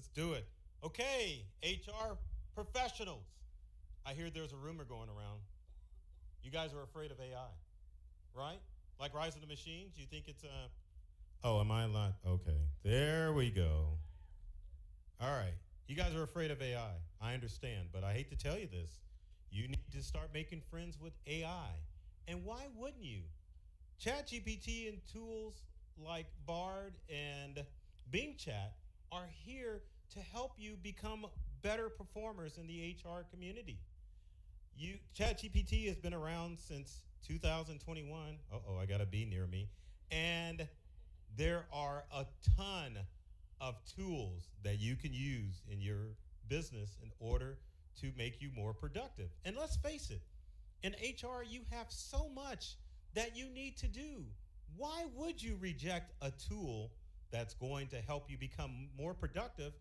Let's do it. Okay, HR professionals. I hear there's a rumor going around. You guys are afraid of AI, right? Like Rise of the Machines. You think it's a. Oh, am I not? Okay, there we go. All right. You guys are afraid of AI. I understand, but I hate to tell you this. You need to start making friends with AI. And why wouldn't you? Chat GPT and tools like Bard and Bing Chat are here to help you become better performers in the HR community. Chat GPT has been around since 2021. Uh-oh, I got a bee near me. And there are a ton of tools that you can use in your business in order to make you more productive. And let's face it, in HR, you have so much that you need to do. Why would you reject a tool that's going to help you become more productive?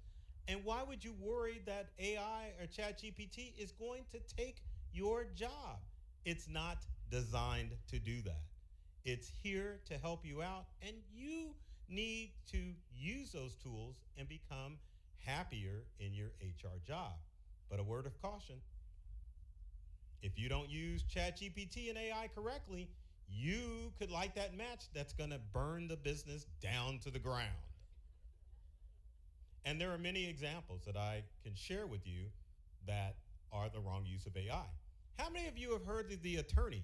And why would you worry that AI or ChatGPT is going to take your job? It's not designed to do that. It's here to help you out, and you need to use those tools and become happier in your HR job. But a word of caution, if you don't use ChatGPT and AI correctly, you could light that match that's going to burn the business down to the ground. And there are many examples that I can share with you that are the wrong use of AI. How many of you have heard of the attorney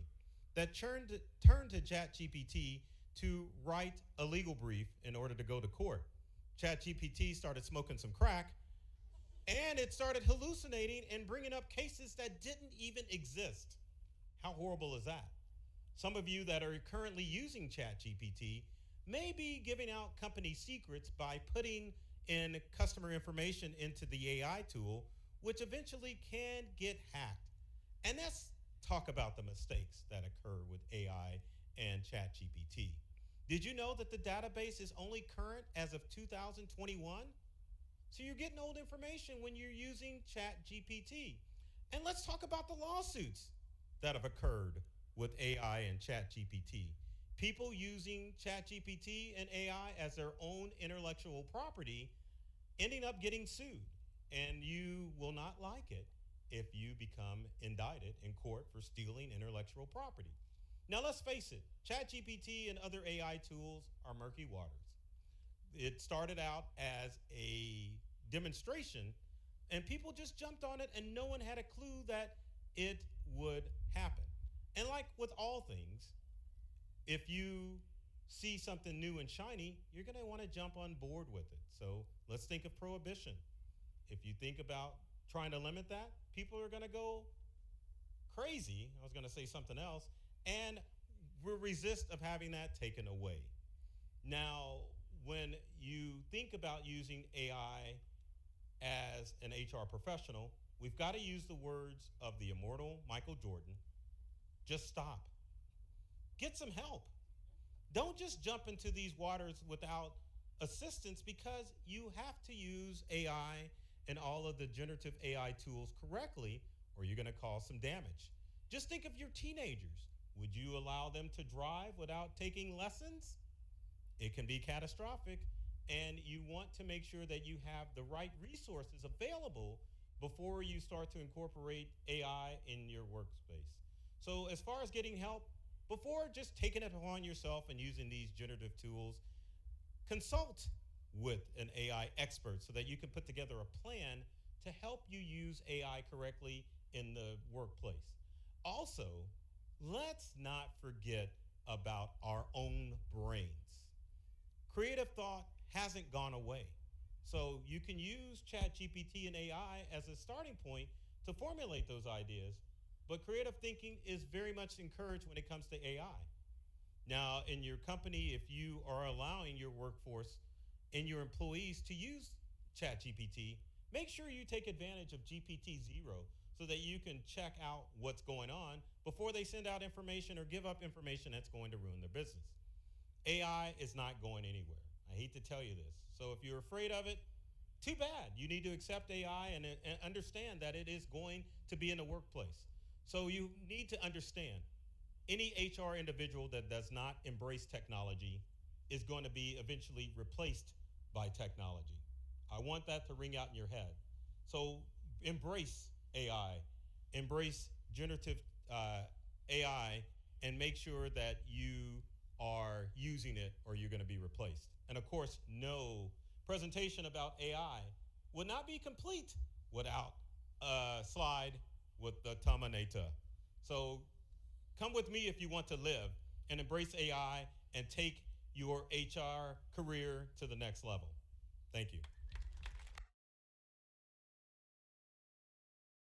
that turned to ChatGPT to write a legal brief in order to go to court? ChatGPT started smoking some crack, and it started hallucinating and bringing up cases that didn't even exist. How horrible is that? Some of you that are currently using ChatGPT may be giving out company secrets by putting in customer information into the AI tool, which eventually can get hacked. And let's talk about the mistakes that occur with AI and ChatGPT. Did you know that the database is only current as of 2021? So you're getting old information when you're using ChatGPT. And let's talk about the lawsuits that have occurred with AI and ChatGPT. People using ChatGPT and AI as their own intellectual property ending up getting sued. And you will not like it if you become indicted in court for stealing intellectual property. Now, let's face it, ChatGPT and other AI tools are murky waters. It started out as a demonstration, and people just jumped on it, and no one had a clue that it would happen. And like with all things, if you see something new and shiny, you're going to want to jump on board with it. So let's think of prohibition. If you think about trying to limit that, people are going to go crazy. I was going to say something else, and we'll resist of having that taken away. Now, when you think about using AI as an HR professional, we've got to use the words of the immortal Michael Jordan. Just stop. Get some help. Don't just jump into these waters without assistance, because you have to use AI and all of the generative AI tools correctly, or you're going to cause some damage. Just think of your teenagers. Would you allow them to drive without taking lessons? It can be catastrophic, and you want to make sure that you have the right resources available before you start to incorporate AI in your workspace. So as far as getting help, before just taking it upon yourself and using these generative tools, consult with an AI expert so that you can put together a plan to help you use AI correctly in the workplace. Also, let's not forget about our own brains. Creative thought hasn't gone away. So you can use ChatGPT and AI as a starting point to formulate those ideas, but creative thinking is very much encouraged when it comes to AI. Now, in your company, if you are allowing your workforce and your employees to use ChatGPT, make sure you take advantage of GPT-0 so that you can check out what's going on before they send out information or give up information that's going to ruin their business. AI is not going anywhere. I hate to tell you this. So if you're afraid of it, too bad. You need to accept AI and understand that it is going to be in the workplace. So you need to understand any HR individual that does not embrace technology is going to be eventually replaced by technology. I want that to ring out in your head. So embrace AI, embrace generative AI, and make sure that you are using it or you're going to be replaced. And of course, no presentation about AI would not be complete without a slide with the Terminator. So come with me if you want to live and embrace AI and take your HR career to the next level. Thank you.